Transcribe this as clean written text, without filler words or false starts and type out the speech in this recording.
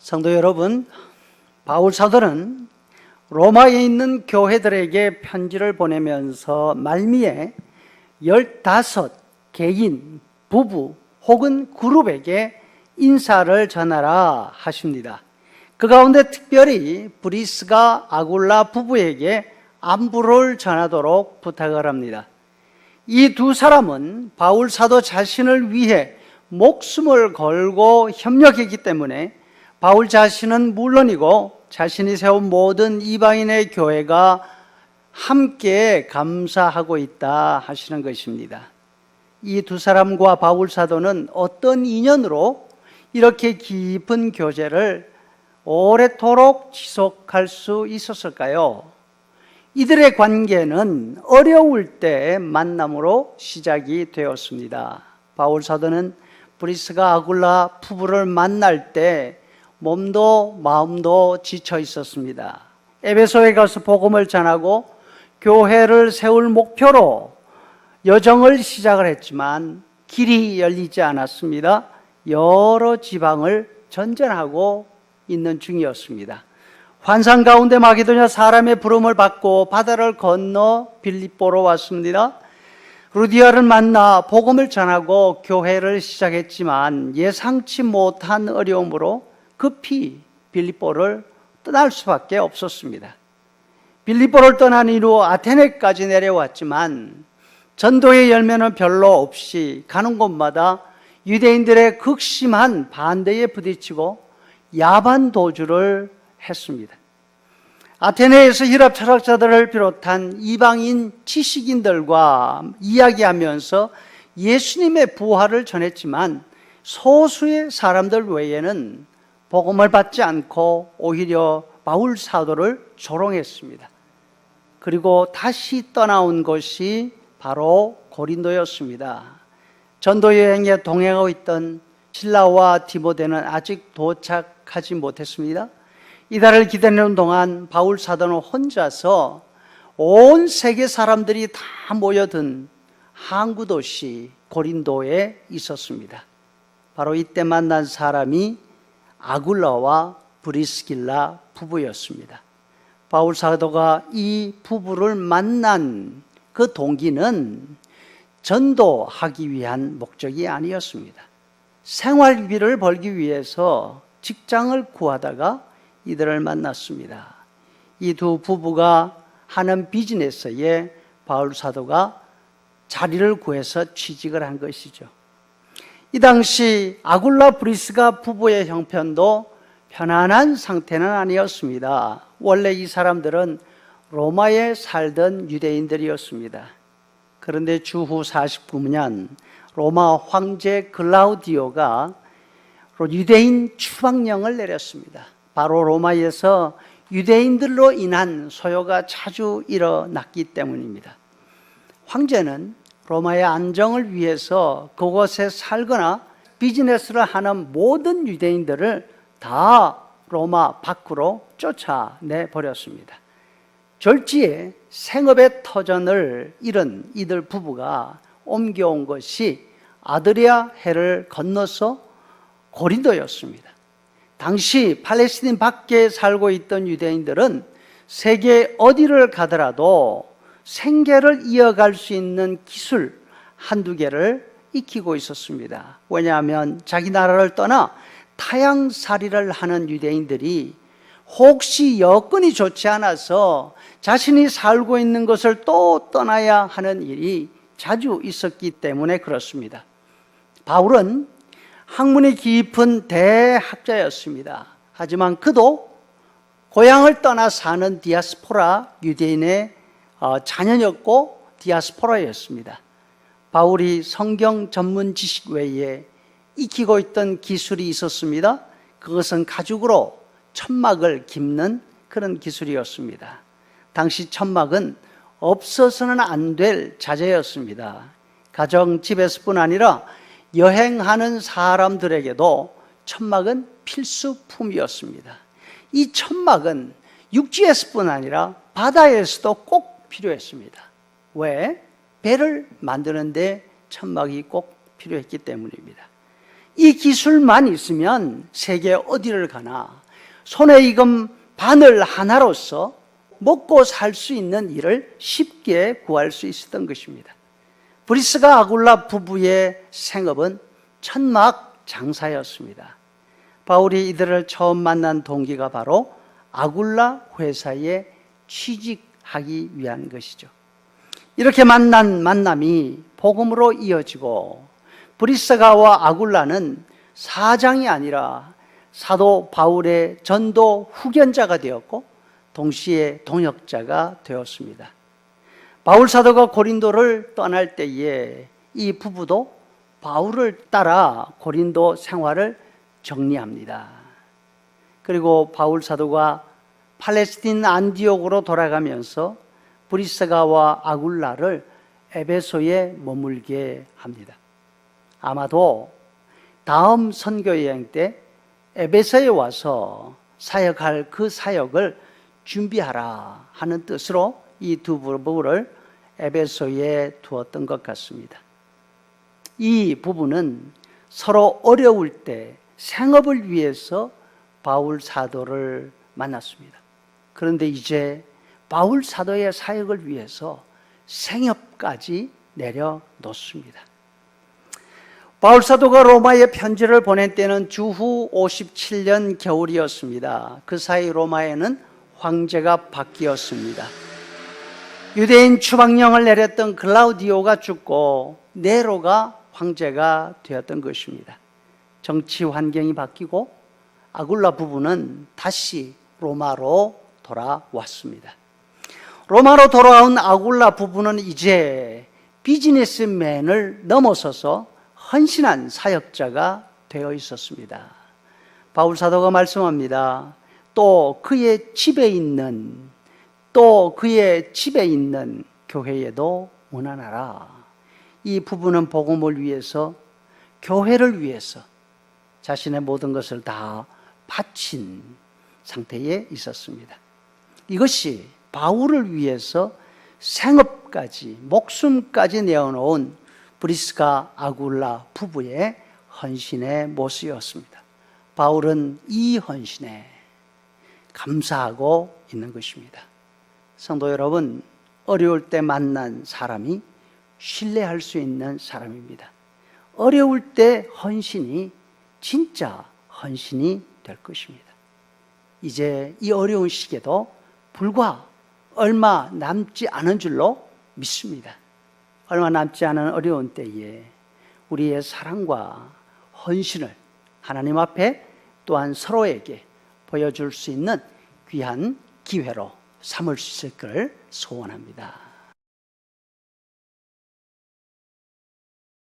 성도 여러분, 바울 사도는 로마에 있는 교회들에게 편지를 보내면서 말미에 15개인, 부부 혹은 그룹에게 인사를 전하라 하십니다. 그 가운데 특별히 브리스가 아굴라 부부에게 안부를 전하도록 부탁을 합니다. 이 두 사람은 바울 사도 자신을 위해 목숨을 걸고 협력했기 때문에 바울 자신은 물론이고 자신이 세운 모든 이방인의 교회가 함께 감사하고 있다 하시는 것입니다. 이 두 사람과 바울 사도는 어떤 인연으로 이렇게 깊은 교제를 오래도록 지속할 수 있었을까요? 이들의 관계는 어려울 때 만남으로 시작이 되었습니다. 바울 사도는 브리스가 아굴라 부부를 만날 때 몸도 마음도 지쳐 있었습니다. 에베소에 가서 복음을 전하고 교회를 세울 목표로 여정을 시작을 했지만 길이 열리지 않았습니다. 여러 지방을 전전하고 있는 중이었습니다. 환상 가운데 마게도냐 사람의 부름을 받고 바다를 건너 빌립보로 왔습니다. 루디아를 만나 복음을 전하고 교회를 시작했지만 예상치 못한 어려움으로 급히 빌립보를 떠날 수밖에 없었습니다. 빌립보를 떠난 이후 아테네까지 내려왔지만 전도의 열매는 별로 없이 가는 곳마다 유대인들의 극심한 반대에 부딪히고 야반 도주를 했습니다. 아테네에서 히랍 철학자들을 비롯한 이방인 지식인들과 이야기하면서 예수님의 부활을 전했지만 소수의 사람들 외에는 복음을 받지 않고 오히려 바울 사도를 조롱했습니다. 그리고 다시 떠나온 곳이 바로 고린도였습니다. 전도 여행에 동행하고 있던 실라와 디모데는 아직 도착하지 못했습니다. 이달을 기다리는 동안 바울 사도는 혼자서 온 세계 사람들이 다 모여든 항구 도시 고린도에 있었습니다. 바로 이때 만난 사람이 아굴라와 브리스길라 부부였습니다. 바울 사도가 이 부부를 만난 그 동기는 전도하기 위한 목적이 아니었습니다. 생활비를 벌기 위해서 직장을 구하다가 이들을 만났습니다. 이 두 부부가 하는 비즈니스에 바울 사도가 자리를 구해서 취직을 한 것이죠. 이 당시 아굴라 브리스가 부부의 형편도 편안한 상태는 아니었습니다. 원래 이 사람들은 로마에 살던 유대인들이었습니다. 그런데 주후 49년 로마 황제 글라우디오가 유대인 추방령을 내렸습니다. 바로 로마에서 유대인들로 인한 소요가 자주 일어났기 때문입니다. 황제는 로마의 안정을 위해서 그곳에 살거나 비즈니스를 하는 모든 유대인들을 다 로마 밖으로 쫓아내버렸습니다. 졸지에 생업의 터전을 잃은 이들 부부가 옮겨온 것이 아드리아 해를 건너서 고린도였습니다. 당시 팔레스틴 밖에 살고 있던 유대인들은 세계 어디를 가더라도 생계를 이어갈 수 있는 기술 한두 개를 익히고 있었습니다. 왜냐하면 자기 나라를 떠나 타향살이를 하는 유대인들이 혹시 여건이 좋지 않아서 자신이 살고 있는 것을 또 떠나야 하는 일이 자주 있었기 때문에 그렇습니다. 바울은 학문이 깊은 대학자였습니다. 하지만 그도 고향을 떠나 사는 디아스포라 유대인의 자녀였고 디아스포라였습니다. 바울이 성경 전문 지식 외에 익히고 있던 기술이 있었습니다. 그것은 가죽으로 천막을 깁는 그런 기술이었습니다. 당시 천막은 없어서는 안 될 자재였습니다. 가정집에서뿐 아니라 여행하는 사람들에게도 천막은 필수품이었습니다. 이 천막은 육지에서뿐 아니라 바다에서도 꼭 필요했습니다. 왜? 배를 만드는데 천막이 꼭 필요했기 때문입니다. 이 기술만 있으면 세계 어디를 가나 손에 익은 바늘 하나로서 먹고 살 수 있는 일을 쉽게 구할 수 있었던 것입니다. 브리스가 아굴라 부부의 생업은 천막 장사였습니다. 바울이 이들을 처음 만난 동기가 바로 아굴라 회사에 취직하기 위한 것이죠. 이렇게 만난 만남이 복음으로 이어지고 브리스가와 아굴라는 사장이 아니라 사도 바울의 전도 후견자가 되었고 동시에 동역자가 되었습니다. 바울 사도가 고린도를 떠날 때에 이 부부도 바울을 따라 고린도 생활을 정리합니다. 그리고 바울 사도가 팔레스틴 안디옥으로 돌아가면서 브리스가와 아굴라를 에베소에 머물게 합니다. 아마도 다음 선교 여행 때 에베소에 와서 사역할 그 사역을 준비하라 하는 뜻으로 이 두 부부를 에베소에 두었던 것 같습니다. 이 부부는 서로 어려울 때 생업을 위해서 바울 사도를 만났습니다. 그런데 이제 바울 사도의 사역을 위해서 생업까지 내려놓습니다. 바울 사도가 로마에 편지를 보낸 때는 주후 57년 겨울이었습니다. 그 사이 로마에는 황제가 바뀌었습니다. 유대인 추방령을 내렸던 글라우디오가 죽고 네로가 황제가 되었던 것입니다. 정치 환경이 바뀌고 아굴라 부부는 다시 로마로 돌아왔습니다. 로마로 돌아온 아굴라 부부는 이제 비즈니스맨을 넘어서서 헌신한 사역자가 되어 있었습니다. 바울 사도가 말씀합니다. 또 그의 집에 있는 교회에도 문안하라. 이 부부는 복음을 위해서, 교회를 위해서 자신의 모든 것을 다 바친 상태에 있었습니다. 이것이 바울을 위해서 생업까지, 목숨까지 내어놓은 브리스가 아굴라 부부의 헌신의 모습이었습니다. 바울은 이 헌신에 감사하고 있는 것입니다. 성도 여러분, 어려울 때 만난 사람이 신뢰할 수 있는 사람입니다. 어려울 때 헌신이 진짜 헌신이 될 것입니다. 이제 이 어려운 시기에도 불과 얼마 남지 않은 줄로 믿습니다. 얼마 남지 않은 어려운 때에 우리의 사랑과 헌신을 하나님 앞에 또한 서로에게 보여줄 수 있는 귀한 기회로 삼을 수 있을 걸 소원합니다.